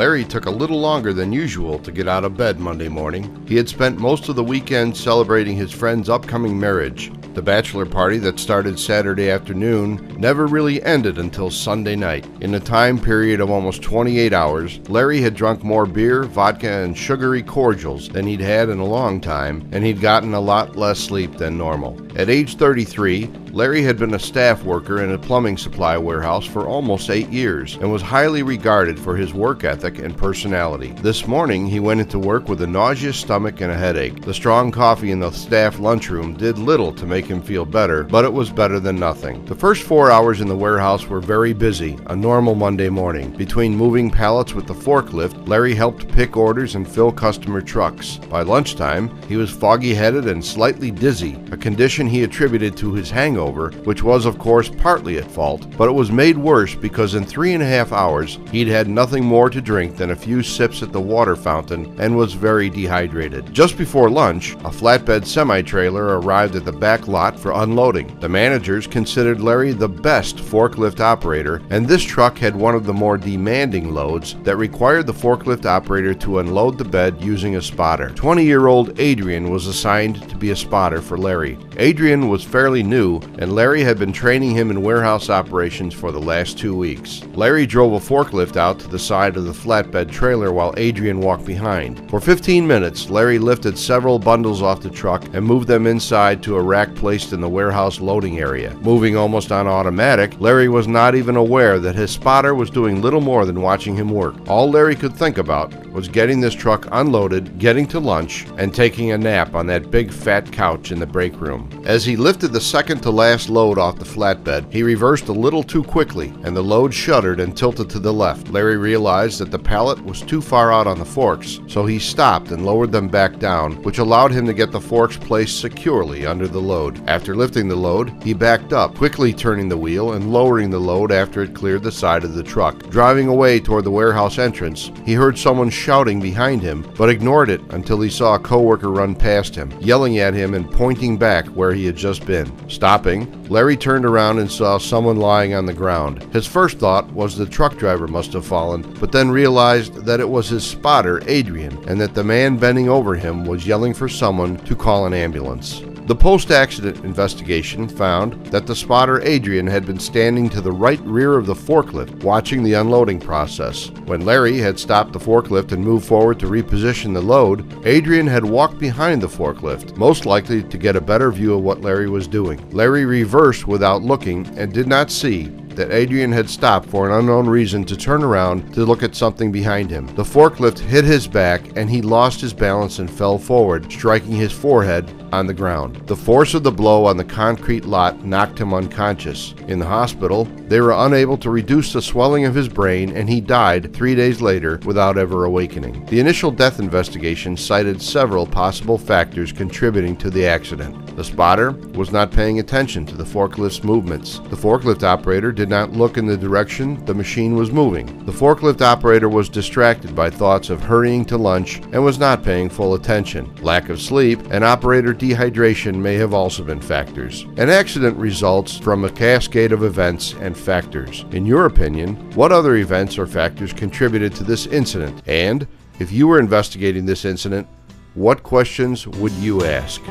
Larry took a little longer than usual to get out of bed Monday morning. He had spent most of the weekend celebrating his friend's upcoming marriage. The bachelor party that started Saturday afternoon never really ended until Sunday night. In a time period of almost 28 hours, Larry had drunk more beer, vodka, and sugary cordials than he'd had in a long time, and he'd gotten a lot less sleep than normal. At age 33, Larry had been a staff worker in a plumbing supply warehouse for almost 8 years and was highly regarded for his work ethic and personality. This morning, he went into work with a nauseous stomach and a headache. The strong coffee in the staff lunchroom did little to make him feel better, but it was better than nothing. The first 4 hours in the warehouse were very busy, a normal Monday morning. Between moving pallets with the forklift, Larry helped pick orders and fill customer trucks. By lunchtime, he was foggy-headed and slightly dizzy, a condition he attributed to his hangover, which was of course partly at fault, but it was made worse because in 3.5 hours he'd had nothing more to drink than a few sips at the water fountain and was very dehydrated. Just before lunch, a flatbed semi-trailer arrived at the back lot for unloading. The managers considered Larry the best forklift operator, and this truck had one of the more demanding loads that required the forklift operator to unload the bed using a spotter. 20-year-old Adrian was assigned to be a spotter for Larry. Adrian was fairly new, and Larry had been training him in warehouse operations for the last 2 weeks. Larry drove a forklift out to the side of the flatbed trailer while Adrian walked behind. For 15 minutes, Larry lifted several bundles off the truck and moved them inside to a rack placed in the warehouse loading area. Moving almost on automatic, Larry was not even aware that his spotter was doing little more than watching him work. All Larry could think about was getting this truck unloaded, getting to lunch, and taking a nap on that big fat couch in the break room. As he lifted the second to last load off the flatbed, he reversed a little too quickly, and the load shuddered and tilted to the left. Larry realized that the pallet was too far out on the forks, so he stopped and lowered them back down, which allowed him to get the forks placed securely under the load. After lifting the load, he backed up, quickly turning the wheel and lowering the load after it cleared the side of the truck. Driving away toward the warehouse entrance, he heard someone shouting behind him, but ignored it until he saw a coworker run past him, yelling at him and pointing back where he had just been. Stopping, Larry turned around and saw someone lying on the ground. His first thought was the truck driver must have fallen, but then realized that it was his spotter, Adrian, and that the man bending over him was yelling for someone to call an ambulance. The post-accident investigation found that the spotter Adrian had been standing to the right rear of the forklift, watching the unloading process. When Larry had stopped the forklift and moved forward to reposition the load, Adrian had walked behind the forklift, most likely to get a better view of what Larry was doing. Larry reversed without looking and did not see that Adrian had stopped for an unknown reason to turn around to look at something behind him. The forklift hit his back and he lost his balance and fell forward, striking his forehead on the ground. The force of the blow on the concrete lot knocked him unconscious. In the hospital, they were unable to reduce the swelling of his brain, and he died 3 days later without ever awakening. The initial death investigation cited several possible factors contributing to the accident. The spotter was not paying attention to the forklift's movements. The forklift operator did not look in the direction the machine was moving. The forklift operator was distracted by thoughts of hurrying to lunch and was not paying full attention. Lack of sleep and operator dehydration may have also been factors. An accident results from a cascade of events and factors. In your opinion, what other events or factors contributed to this incident? And if you were investigating this incident, what questions would you ask?